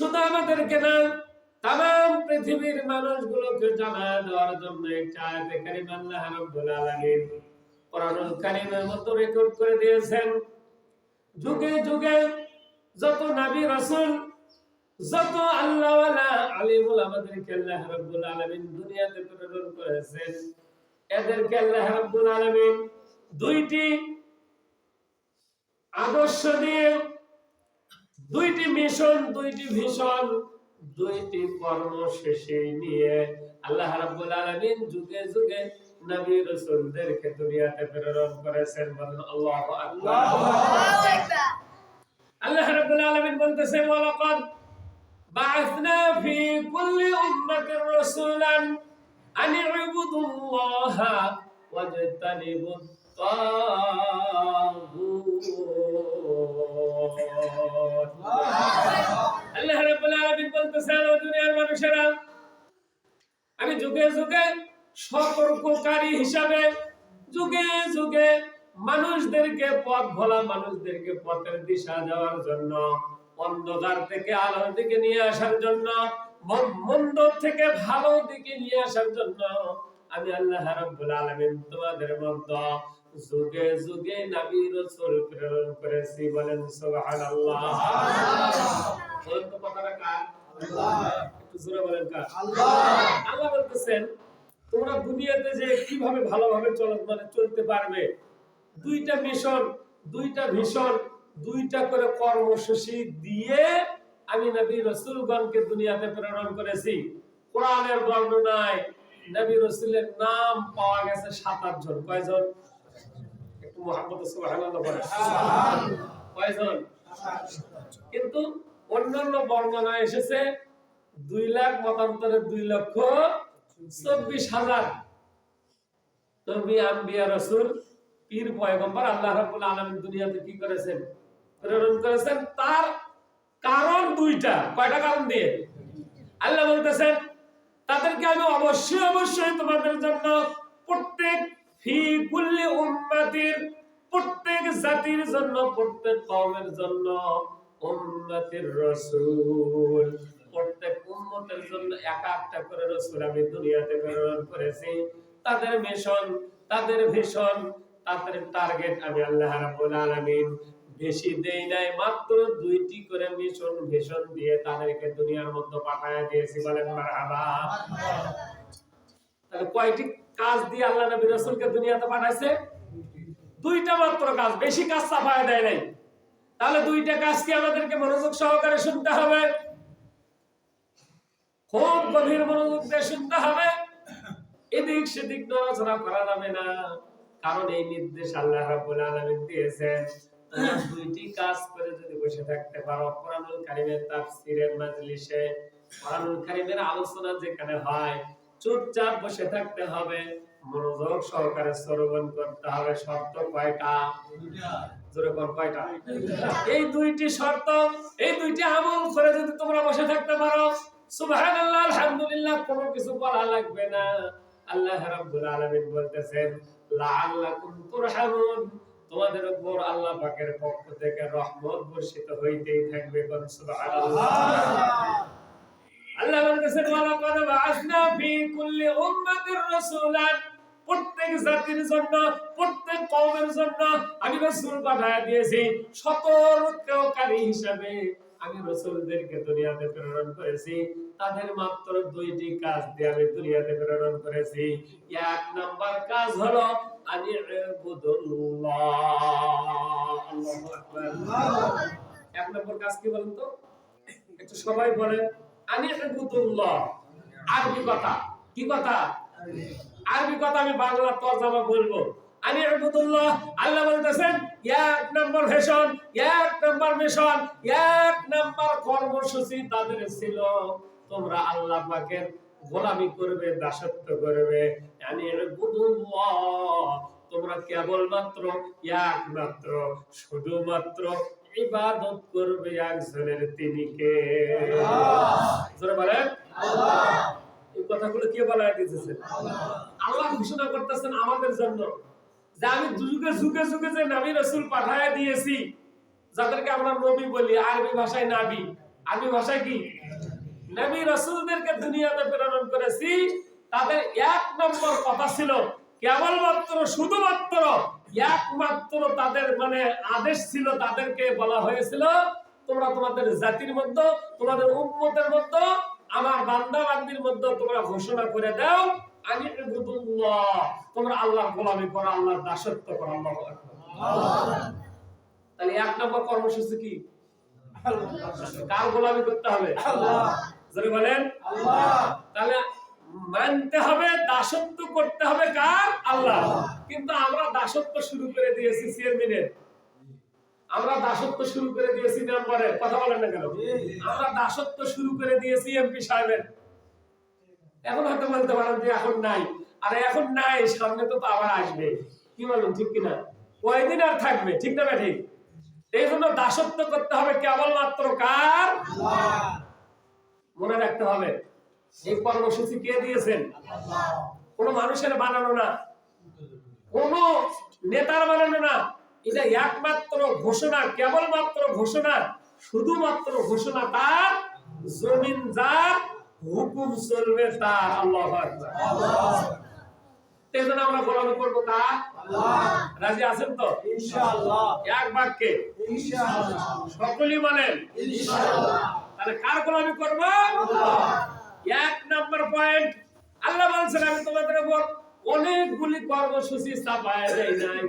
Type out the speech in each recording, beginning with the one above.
শুধু আমাদেরকে না, তাম পৃথিবীর মানুষগুলোকে জানায় দেওয়ার জন্য একটা আয়াতে কারিমা আল্লাহ রাব্বুল আলামিন কোরআনুল কারীমের মধ্যে রেকর্ড করে দিয়েছেন। যুগে যুগে যত নবী রাসূল, যত আল্লাহওয়ালা আলিমুল আমাদেরকে আল্লাহ রাব্বুল আলামিন দুনিয়াতে প্রেরণ করেছেন, এদেরকে আল্লাহ রাব্বুল আলামিন দুইটি আদর্শ দিয়ে, দুইটি মিশন, দুইটি ভিশন, দুইটি কর্মশেষে নিয়ে আল্লাহ রাব্বুল আলামিন যুগে যুগে নবী রাসূলদেরকে দুনিয়াতে প্রেরণ করেছেন। বলেন আল্লাহু আকবার। আল্লাহ রাব্বুল আলামিন বলতেছেন, ওয়ালাকাদ বা'আথনা ফি কুল্লি উম্মাতির রাসূলান আন ইউবুদুল্লাহা ওয়াজতানিবুত তাগুত। আল্লাহ রাব্বুল আলামিন বলতেছেন, ও দুনিয়ার মানুষেরা, আমি যুগে যুগে সতর্ককারী হিসাবে যুগে যুগে মানুষদেরকে পথ ভোলা, মানুষদেরকে পথের দিশা দেওয়ার জন্য, অন্ধকার থেকে আলোর দিকে নিয়ে আসার জন্য, মন্দ থেকে ভালো দিকে নিয়ে আসার জন্য আমি আল্লাহ রাব্বুল আলামিন তোমাদের মধ্যে যুগে যুগে নবী রাসূল প্রেরণ করেছি। বলেন সুবহানাল্লাহ। বলেন তো কথাটা কার? আল্লাহ। একটু জোরে বলেন কার? আল্লাহ। আল্লাহ বলতেছেন, তোমরা দুনিয়াতে যে কিভাবে ভালোভাবে চলতে পারবে, দুইটা মিশন, দুইটা ভিশন, দুইটা করে কর্মসূচি দিয়ে আমি নবী রাসূলগণকে দুনিয়াতে প্রেরণ করেছি। কোরআনের বর্ণনায় নবী রাসূলের নাম পাওয়া গেছে 7-8 জন। কয়জন? একটু মুহাম্মদ সুবহানাল্লাহ বলেন। কয়জন? কিন্তু অন্যান্য বর্ণনায় এসেছে 2 লাখ, মতান্তরে 2,24,000 নবী, আম্বিয়া, রাসূল, পীর, পয়গম্বর আল্লাহ রাব্বুল আলামিন দুনিয়াতে কি করেছেন? প্রেরণ করেছেন। তার কারণ দুইটা। কয়টা কারণ দিয়ে? আল্লাহ বলতেছেন, তাদেরকে আমি অবশ্যই অবশ্যই তোমাদের জন্য প্রত্যেক ফি কুল্লি উম্মাতির, প্রত্যেক জাতির জন্য, প্রত্যেক কওমের জন্য উম্মাতির রাসূল, প্রত্যেক উম্মতের জন্য একটা করে রাসূল আমি দুনিয়াতে প্রেরণ করেছি। তাদের মিশন, তাদের ভিশন, তাদের টার্গেট আমি আল্লাহ রাব্বুল আলামিন বেশি দেই নাই, মাত্র 2টি করে মিশন ভিশন দিয়ে তাদেরকে দুনিয়ার মধ্যে পাঠায়া দিয়েছি। বলেন মারহাবা। তাহলে কয়টি কাজ দিয়ে আল্লাহ নবী রাসূলকে দুনিয়াতে পাঠাইছে? 2টা মাত্র কাজ, বেশি কাজ চাপায়া দেয় নাই। তাহলে 2টা কাজ কি আমাদেরকে মনোযোগ সহকারে শুনতে হবে, খুব গভীর মনোযোগ দিয়ে শুনতে হবে। এদিক সেদিক নড়াচড়া করা যাবে না, কারণ এই নির্দেশ আল্লাহ রাব্বুল আলামিন দিয়েছেন। 2টি কাজ করে যদি বসে থাকতে পারো, কোরআনুল কারীমের তাফসীরের মাজলিসে, কোরআনুল কারীমের আলোচনা যেখানে হয়, চুপচাপ বসে থাকতে হবে, মনোযোগ সহকারে শ্রবণ করতে হবে। শর্ত কয়টা? 2টা। জোরে বল, কয়টা? 2টা। এই 2টি শর্ত, এই 2টি আমল করে যদি তোমরা বসে থাকতে পারো, সুবহানাল্লাহ, আলহামদুলিল্লাহ, কোনো কিছু বলা লাগবে না। আল্লাহ রাব্বুল আলামিন বলতেছেন, লাআল্লাকুম তুরহামুন, তোমাদের উপর আল্লাহ পাকের পক্ষ থেকে রহমত বর্ষিত হইতেই থাকবে। সুবহানাল্লাহ। আল্লাহ বলতেছেন, ওয়ালাকাদ বা'আসনা ফি কুল্লি উম্মাতির রাসূলান, প্রত্যেক জাতির জন্য, প্রত্যেক কওমের জন্য আমি রাসূল পাঠিয়ে দিয়েছি। সতর্ককারী হিসাবে আমি রাসূলদেরকে দুনিয়াতে প্রেরণ করেছি। তাদের মাত্র 2টি কাজ দিয়ে আমি দুনিয়াতে প্রেরণ করেছি। 1 নাম্বার কাজ হলো আনি ইবুদুল্লাহ। আল্লাহু আকবার। 1 নম্বর কাজ কি বলেন তো? একটু সবাই বলেন, আনি ইবুদুল্লাহ। আরবি কথা। কি কথা? আরবি কথা। আমি বাংলা তরজমা বলবো। আনি ইবুদুল্লাহ। আল্লাহ বলতেছেন, 1 নম্বর ভিশন, 1 নম্বর মিশন, 1 নম্বর কর্মসূচি তাদের ছিল, তোমরা আল্লাহ পাকের গোলামি করবে, দাসত্ব করবে। আনি ইবুদুল্লাহ, তোমরা কেবলমাত্র, একমাত্র, শুধুমাত্র ইবাদত করবে একজনের, তিনি কে? জোরে বলেন আল্লাহ। এই কথাগুলো কে বলা দিতেছে? আল্লাহ ঘোষণা করতেছেন আমাদের জন্য যে আমি যুগে যুগে যুগে যে নবী রাসূল পাঠায়া দিয়েছি, যাদেরকে আমরা নবী বলি, আরবি ভাষায় নবী, আরবি ভাষায় কি? নবী রাসূলদেরকে দুনিয়াতে প্রেরণ করেছি, তাদের এক নম্বর কথা ছিল কেবলমাত্র শুধুমাত্র একমাত্র তাদের মানে আদেশ ছিল, তাদেরকে বলা হয়েছিল তোমরা তোমাদের জাতির মধ্যে, তোমাদের উম্মতের মধ্যে, আমার বান্দা বান্দির মধ্যে তোমরা ঘোষণা করে দাও আমি ইবুদুল্লাহ, তোমরা আল্লাহর গোলামি করো, আল্লাহর দাসত্ব করো। আল্লাহু আকবার। তাহলে এক নম্বর কর্মসূচি কি? কার গোলামি করতে হবে? আল্লাহ। যদি বলেন আল্লাহ, তাহলে মানতে হবে, দাসত্ব করতে হবে কার? আল্লাহ। কিন্তু আমরা দাসত্ব শুরু করে দিয়েছি চেয়ারম্যানের, আমরা দাসত্ব শুরু করে দিয়েছি মেম্বারের, কথা বলেন না কেন? আমরা দাসত্ব শুরু করে দিয়েছি এমপি সাহেবের। এখন হয়তো বলতে পারেন যে এখন নাই, আরে এখন নাই, সামনে তো আবার আসবে, কি বলুন ঠিক কিনা? কয়দিন আর থাকবে, ঠিক না ঠিক? এই জন্য দাসত্ব করতে হবে কেবলমাত্র কার? আল্লাহ। মনে রাখতে হবে এই কর্মসূচি কে দিয়েছেন? আল্লাহ। কোন মানুষের বানানো না, কোন নেতার বানানো না, এটা একমাত্র ঘোষণা, কেবলমাত্র ঘোষণা, শুধুমাত্র ঘোষণা তার, জমিন যার, হুকুম চলবে তার। আল্লাহু আকবার। এজন্য আমরা গোলামি করব কার? আল্লাহ। রাজি আছেন তো? ইনশাআল্লাহ। এক বাক্যে ইনশাআল্লাহ, সকলেই বলেন ইনশাআল্লাহ। তাহলে কার গোলামি করব? আল্লাহ। এক নাম্বার পয়েন্ট, আল্লাহ বলেন আমি তোমাদের উপর অনেকগুলি কর্মসূচি চাপায় দেই নাই,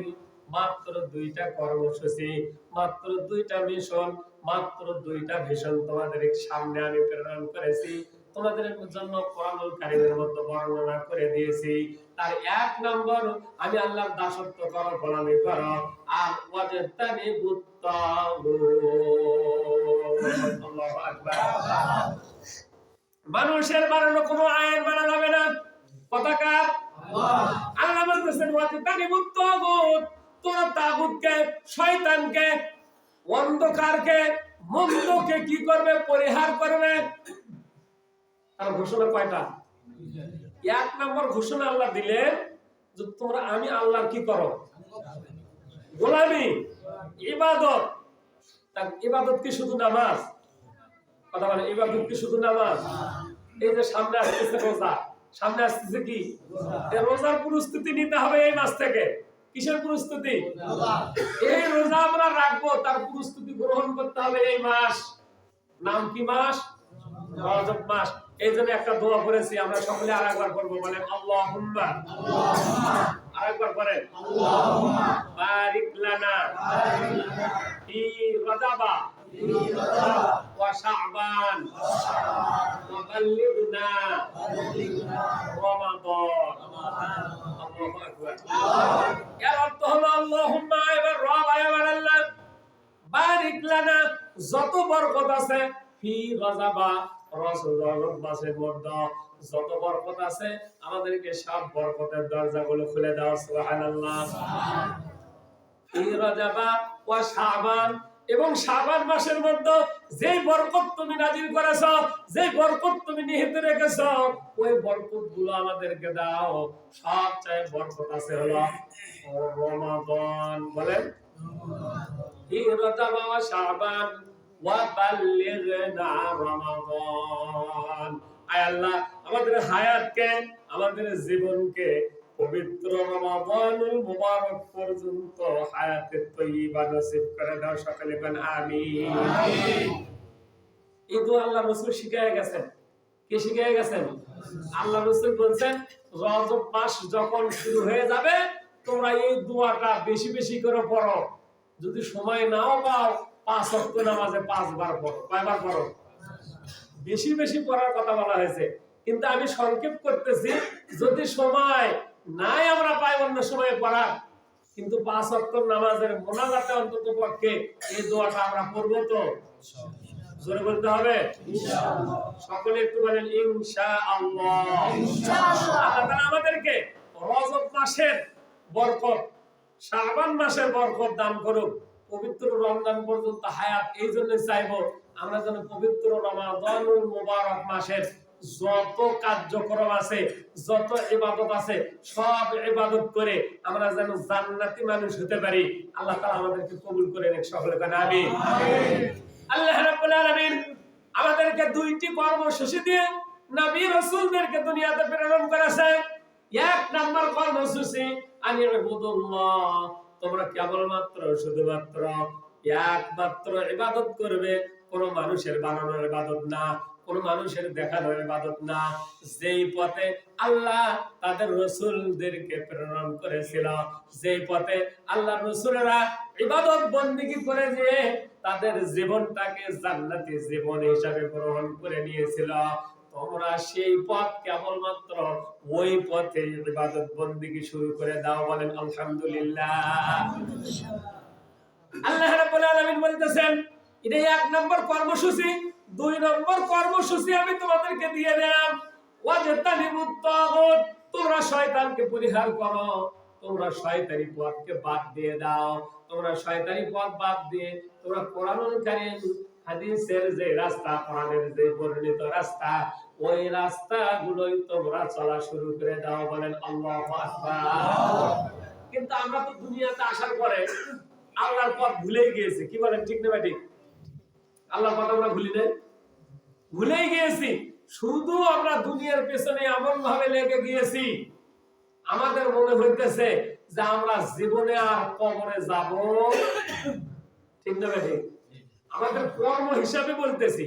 মাত্র 2টা কর্মসূচি, মাত্র 2টা মিশন, মাত্র 2টা ভিশন তোমাদের সামনে আমি প্রেরণ করেছি, তোমাদের জন্য কোরআনুল কারীমের মধ্যে বর্ণনা করে দিয়েছি। তার এক নম্বর, আমি আল্লাহর দাসত্ব করো, গোলামি করো, আর ওয়াজতানিবুত তাগুত। আল্লাহু আকবার। মানুষের বানানো কোনো আইন মানা যাবে না, কথা কার? আল্লাহ। আল্লাহ বলতেছেন ওয়াজতানিবুত তাগুত, তোমরা তাগুতকে, শয়তানকে, অন্ধকারকে, মন্দকে কি করবে? পরিহার করবে। তার ঘোষণা কয়টা? এক নম্বর ঘোষণা আল্লাহ দিলেন যে তোমরা আমি আল্লাহর কি করো? গোলামি, ইবাদত। তার ইবাদত কি শুধু নামাজ? কথা বলে, ইবাদত কি শুধু নামাজ? এই যে সামনে আসতেছে রোজা, সামনে আসতেছে কি? রোজার প্রস্তুতি নিতে হবে এই মাস থেকে। কিসের প্রস্তুতি? এই রোজা আমরা রাখবো, তার প্রস্তুতি গ্রহণ করতে হবে এই মাস। নাম কি মাস? রজব মাস। এই জন্য একটা দোয়া করেছি, আমরা সকলে আরেকবার করবো, বলেন আল্লাহুম্মা, আরেকবার করেন আল্লাহুম্মা বারিক লানা ফি রজবা ওয়া শাবান ওয়া বাল্লিগনা রমাদান। আল্লাহু আকবার। এর অর্থ হলো আল্লাহুম্মা, এবার রব এবার আল্লাহ, বারিক লানা, যত বরকত আছে, ফি রজবা, রজব মাসের মধ্যে যত বরকত আছে, আমাদেরকে সব বরকতের দরজাগুলো খুলে দাও। সুবহানাল্লাহ। ফি রজবা ওয়া শাবান, এবং শাবান মাসের মধ্যে যে বরকত তুমি নাজিল করেছো, যে বরকত তুমি নিহিত রেখেছো, ওই বরকতগুলো আমাদেরকে দাও। সবচেয়ে বরকত আছে হলো রমাদান। বলেন ফি রজবা ওয়া শাবান ওয়া বাল্লিগনা রমাদান। আয় আল্লাহ, আমাদের হায়াতকে, আমাদের জীবনকে পবিত্র রমাদানুল মুবারক পর্যন্ত হায়াতে তয়্যিবা নসিব করে দাও। সকলে বলেন আমিন। এই দোয়া আল্লাহ রাসূল শিখায় গেছেন। কে শিখায় গেছেন? আল্লাহ রাসূল বলেন রজব মাস যখন শুরু হয়ে যাবে, তোমরা এই দোয়াটা বেশি বেশি করে পড়ো। যদি সময় নাও পাও, 5 ওয়াক্ত নামাজে 5 বার পড়ো। কয়বার পড়ো? বেশি বেশি পড়ার কথা বলা হয়েছে, কিন্তু আমি সংক্ষেপ করতেছি, যদি সময় নাই আমরা পাই অন্য সময়ে পড়ার, কিন্তু 5 ওয়াক্ত নামাজের মোনাজাতে অন্তত পক্ষে এই দোয়াটা আমরা পড়বো তো? জোরে বলতে হবে ইনশাআল্লাহ। সকলে একটু বলেন ইনশাআল্লাহ। ইনশাআল্লাহ। আল্লাহ তাআলা আমাদেরকে রজব মাসের বরকত, শাবান মাসের বরকত দান করুক, পবিত্র রমজান পর্যন্ত হায়াত। এই জন্য চাইবো আমরা যেন পবিত্র রমাদানুল মুবারক মাসের যত কার্যক্রম আছে, যত ইবাদত আছে, সব ইবাদত করে আমরা যেন জান্নাতি মানুষ হতে পারি। আল্লাহ তাআলা আমাদেরকে কবুল করে নিক। সকলে বলেন আমিন। আল্লাহ রাব্বুল আলামিন আমাদেরকে দুইটি কর্মসূচি দিয়ে নবী রাসূলদেরকে দুনিয়াতে প্রেরণ করেছে। এক নাম্বার কর্মসূচি আনিবুদুল্লাহ, তোমরা কেবলমাত্র শুধুমাত্র একমাত্র ইবাদত করবে, কোন মানুষের বানানোর ইবাদত না, কোন মানুষের দেখানোর ইবাদত না। যেই পথে আল্লাহ তাদের রাসূলদেরকে প্রেরণ করেছিল, যেই পথে আল্লাহ রাসূলেরা ইবাদত বندگی করে দিয়ে তাদের জীবনটাকে জান্নাতি জীবন হিসাবে গ্রহণ করে নিয়েছিল, তোমরা সেই পথ কেবলমাত্র ওই পথে ইবাদত বندگی শুরু করে দাও। বলেন আলহামদুলিল্লাহ। আল্লাহ রাব্বুল আলামিন বলতেছেন এটা এক নম্বর কর্মসূচি। দুই নম্বর কর্মসূচি আমি তোমাদেরকে দিয়ে দিলাম, ওয়াজতানিবুত তাগুত, তোমরা শয়তানকে পরিহার করো, তোমরা শয়তানি পথকে বাদ দিয়ে দাও। তোমরা শয়তানি পথ বাদ দিয়ে তোমরা কোরআনুল কারীম হাদিসের যে রাস্তা, কোরআনের যে বর্ণিত রাস্তা, ওই রাস্তাগুলোই তোমরা চলা শুরু করে দাও। বলেন আল্লাহু আকবার। কিন্তু আমরা তো দুনিয়াতে আসার পরে আল্লাহর পথ ভুলেই গিয়েছি। কি বলেন, ঠিক না ঠিক? আল্লাহর পথ আমরা ভুলেই গিয়েছি। শুধু আমরা দুনিয়ার পেছনে এমন ভাবে লেগে গিয়েছি, আমাদের মনে হইতেছে যে আমরা জীবনে আর কবরে যাব। ঠিক না ঠিক? আমাদের কর্ম হিসাবে বলতেছি,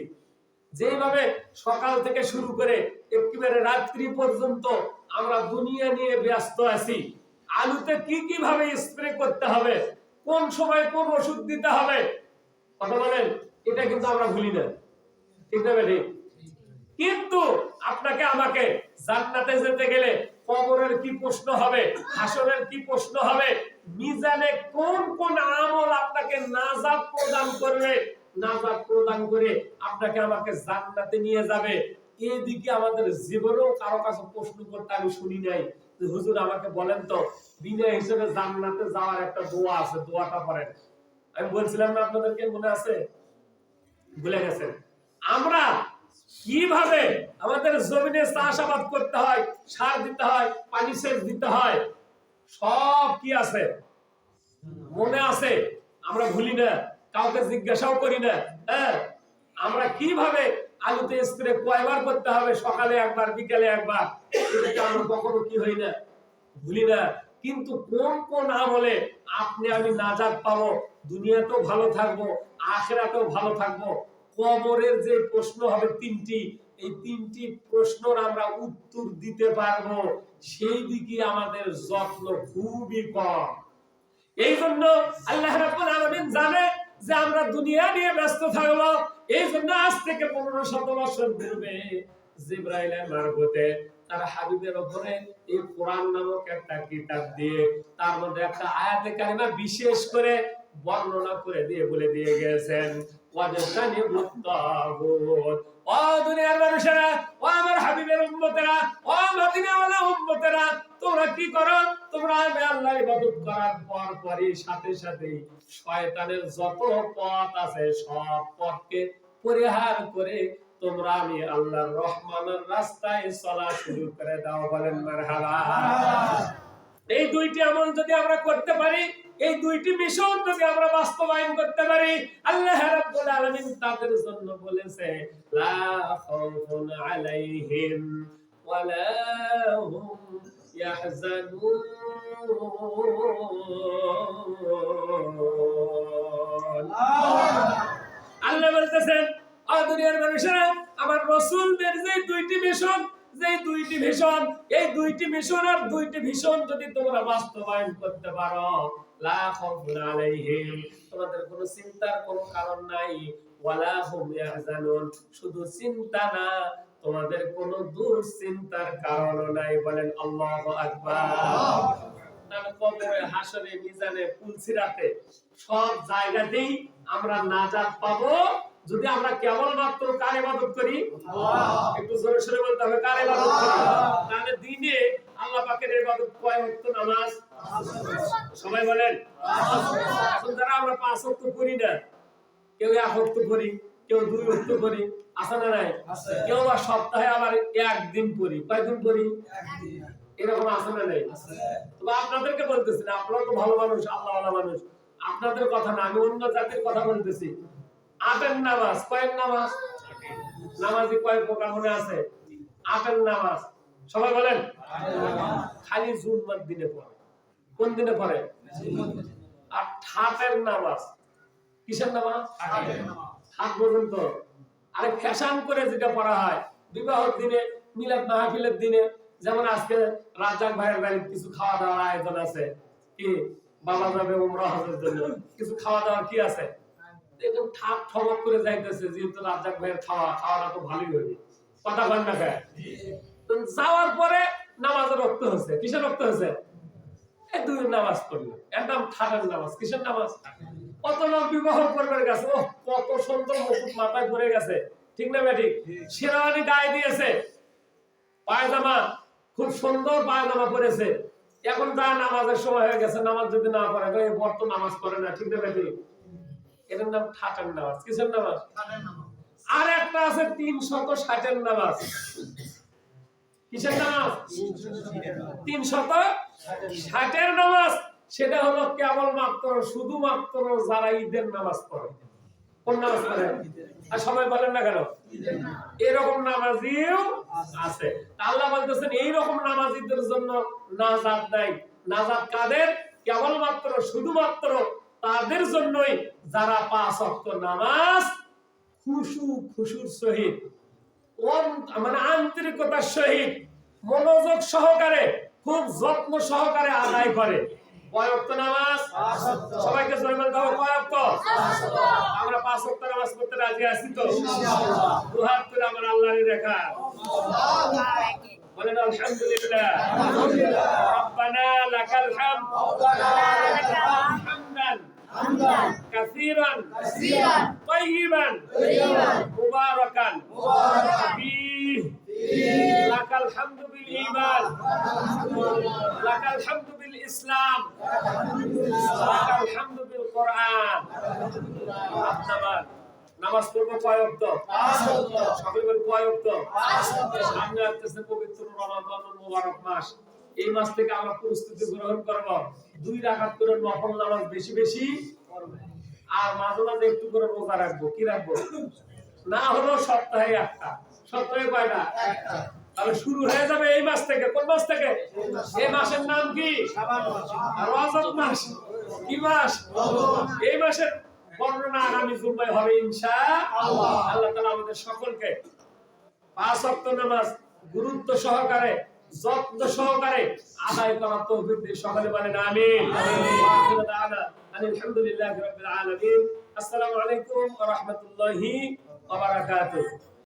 যেভাবে সকাল থেকে শুরু করে একেবারে রাত্রি পর্যন্ত আমরা দুনিয়া নিয়ে ব্যস্ত আছি। আলুতে কি কি ভাবে স্প্রে করতে হবে, কোন সময় কোন ওষুধ দিতে হবে, কথা বলেন, এটা কিন্তু আমরা ভুলি না। ঠিক না ঠিক? কিন্তু আপনাকে আমাকে জান্নাতে যেতে গেলে কবরের কি প্রশ্ন হবে, হাসরের কি প্রশ্ন হবে, মিজানে কোন কোন আমল আপনাকে নাজাত প্রদান করবে, নাজাত প্রদান করে আপনাকে আমাকে জান্নাতে নিয়ে যাবে, এদিকে আমাদের জীবনেও কারো কাছে প্রশ্ন করতে আমি শুনি নাই যে হুজুর আমাকে বলেন তো বিনা হিসেবে জান্নাতে যাওয়ার একটা দোয়া আছে, দোয়াটা পড়েন। আমি বলছিলাম না আপনাদেরকে, মনে আছে? ভুলে গেছেন? আমরা কিভাবে আমাদের জমিনে চাষাবাদ করতে হয়, সার দিতে হয়, পানি সেচ দিতে হয়, সব কি আছে মনে আছে? আমরা ভুলি না, কাউকে জিজ্ঞাসাও করি না। হ্যাঁ, আমরা কিভাবে আলুতে স্প্রে কয়বার করতে হবে, সকালে একবার বিকালে একবার, এটা আমরা কখনো কি হই না, ভুলি না। কিন্তু কোন কোন আমলে আপনি আমি নাজাত পাবো, দুনিয়াতেও ভালো থাকবো, আখিরাতেও ভালো থাকবো, কবরের যে প্রশ্ন হবে তিনটি, এই তিনটি প্রশ্নের আমরা উত্তর দিতে পারবো, সেই দিকে আমাদের যত্ন খুবই কম। এই জন্য আল্লাহ রাব্বুল আলামিন জানে যে আমরা দুনিয়া নিয়ে ব্যস্ত থাকবো। এই জন্য আজ থেকে 1500 বছর পূর্বে জিবরাইলের মারফতে তার হাবিবের উপরে এই কোরআন নামক একটা কিতাব দিয়ে তার মধ্যে একটা আয়াতে কারিমা বিশেষ করে বর্ণনা করে দিয়ে বলে দিয়ে গেছেন, ওয়াজতানিবুত তাগুত। ও দুনিয়ার মানুষেরা, ও আমার হাবিবের উম্মতেরা, ও মদিনাওয়ালা উম্মতেরা, তোমরা কি করো? তোমরা আমি আল্লাহর ইবাদত করার পরই সাথে সাথে শয়তানের যত পথ আছে সব পথকে পরিহার করে তোমরা আমি আল্লাহর রহমানের রাস্তায় চলা শুরু করে দাও। বলেন মারহাবা। এই দুইটি আমল যদি আমরা করতে পারি, এই দুইটি মিশন যদি আমরা বাস্তবায়ন করতে পারি, আল্লাহ রাব্বুল আলামিন তাদের জন্য বলেছে লা খাউফুন আলাইহিম ওয়ালা হুম ইয়াহজানুন। আল্লাহ বলতেছেন, ও দুনিয়ার মানুষেরা, আমার রাসূলদের যে দুইটি মিশন, যে দুইটি ভিশন, এই দুইটি মিশন আর দুইটি ভিশন যদি তোমরা বাস্তবায়ন করতে পারো, লা খাউফুন আলাইহিম, তোমাদের কোনো চিন্তার কোনো কারণ নাই, ওয়ালা হুম ইয়াহজানুন, শুধু চিন্তা না, তোমাদের কোনো দুশ্চিন্তার কারণও নাই। বলেন আল্লাহু আকবার। তাহলে কবরে, হাসরে, মিজানে, পুলসিরাতে সব জায়গাতেই আমরা নাজাত পাবো যদি আমরা কেবলমাত্র কার ইবাদত করি? আল্লাহ। একটু জোরে সোরে বলতে হবে, কার ইবাদত করি? তাহলে দিনে আল্লাহ পাকের ইবাদত কয় ওয়াক্ত নামাজ? সবাই বলেন। এখন যারা আমরা 5 ওয়াক্ত করি না, কেউ 1 ওয়াক্ত করি, কেউ 2 ওয়াক্ত করি, আছে না নাই? কেউ আর সপ্তাহে আবার একদিন পড়ি। কয়দিন পড়ি? একদিন। এরকম আছে না নাই? তবে আপনাদেরকে বলতেছি না, আপনারা তো ভালো মানুষ, আল্লাহওয়ালা মানুষ, আপনাদের কথা না, আমি অন্য জাতির কথা বলতেছি। 8 এর নামাজ, কয়ের নামাজ? নামাজি কয় প্রকার মনে আছে? 8 নামাজ। সবাই বলেন। খালি জুম্মার দিনে পড়ে। কোন দিনে পড়ে? আর ঠাটের নামাজ। কিসের নামাজ? ঠাট পর্যন্ত। আরে ফ্যাশন করে যেটা পড়া হয় বিবাহের দিনে, মিলাদ মাহফিলের দিনে, যেমন আজকে রাজ্জাক ভাইয়ের বাড়িতে কিছু খাওয়া দাওয়ার আয়োজন আছে, কি বাবা যাবে উমরা হজের জন্য, কিছু খাওয়া দাওয়ার কি আছে, একদম ঠাপ ঠমক করে যাইতেছে, যেহেতু রাজ্জাক ভাইয়ের খাওয়াটা তো ভালোই হবে, কথা বল না খায়। যাওয়ার পরে নামাজে রক্ত হচ্ছে। কিসের রক্ত হচ্ছে? এই দুই নামাজ পড়লো, একদম ঠাটের নামাজ। কিসের নামাজ? কত লোক বিবাহ করবে গেছে, ও কত সুন্দর মুকুট মাথায় পরে গেছে, ঠিক না বেটি? শেরওয়ানি গায়ে দিয়েছে, পায়জামা খুব সুন্দর পায়জামা পরেছে। এখন যা নামাজের সময় হয়ে গেছে, নামাজ যদি না পড়ে এই বর্ত নামাজ পড়ে না, ঠিক না বেটি? এটার নাম ঠাটের নামাজ। কিসের নামাজ? আর একটা আছে 360 নামাজ। কিসের নামাজ? 360 নামাজ। সেটা হলো কেবলমাত্র শুধুমাত্র যারা ঈদের নামাজ পড়ে। কোন নামাজ পড়ে? আর সবাই বলেন না কেন? এরকম নামাজিও আছে। আল্লাহ বলতেছেন এইরকম নামাজিদের জন্য নাজাত নাই। নাজাত কাদের? কেবলমাত্র শুধুমাত্র তাদের জন্যই যারা 5 ওয়াক্ত নামাজ খুশুর সহিত, মানে আন্তরিকতার সহিত, মনোযোগ সহকারে, খুব যত্ন সহকারে আদায় করে। কয় ওয়াক্ত নামাজ? সবাইকে জোরে বলতে হবে, কয় ওয়াক্ত? আমরা 5 ওয়াক্ত নামাজ পড়তে রাজি আছি তো? দুহাত তুলে আমার আল্লাহর রেখা বলেন আলহামদুলিল্লাহ। রব্বানা লাকাল হামদ হামদান কাসীরান তাইয়িবান মুবারাকান ফীহি লাকাল হামদু বিল ঈমান, লাকাল হামদু বিল ইসলাম, লাকাল হামদু বিল কোরআন। নামাজ পড়বো কয় ওয়াক্ত? 5 ওয়াক্ত। সকলে বলেন কয় ওয়াক্ত? 5 ওয়াক্ত। সামনে আসছে পবিত্র রমাদানুল মুবারক মাস। এই মাস থেকে আমরা প্রস্তুতি গ্রহণ করব 2 রাকাত করে নফল নামাজ বেশি বেশি পড়ব, আর মাঝে মাঝে একটু করে রোজা রাখবো। কি রাখবো? না হলো সপ্তাহে একটা। সপ্তাহে কয়টা? একটা। তাহলে শুরু হয়ে যাবে এই মাস থেকে। কোন মাস থেকে? এই মাসের নাম কি? শাবান মাস। আর রজব মাস কি মাস? এই মাসের বর্ণনা আগামী জুমায় হবে ইনশাআল্লাহ। আল্লাহ তাআলা আমাদের সকলকে 5 ওয়াক্ত নামাজ গুরুত্ব সহকারে, যত্ন সহকারে আদায় করার তৌফিক দিন। সকলে বলেন আমিন। আলহামদুলিল্লাহি রাব্বিল আলামিন। আসসালামু আলাইকুম ওয়া রাহমাতুল্লাহি ওয়া বারাকাতুহু।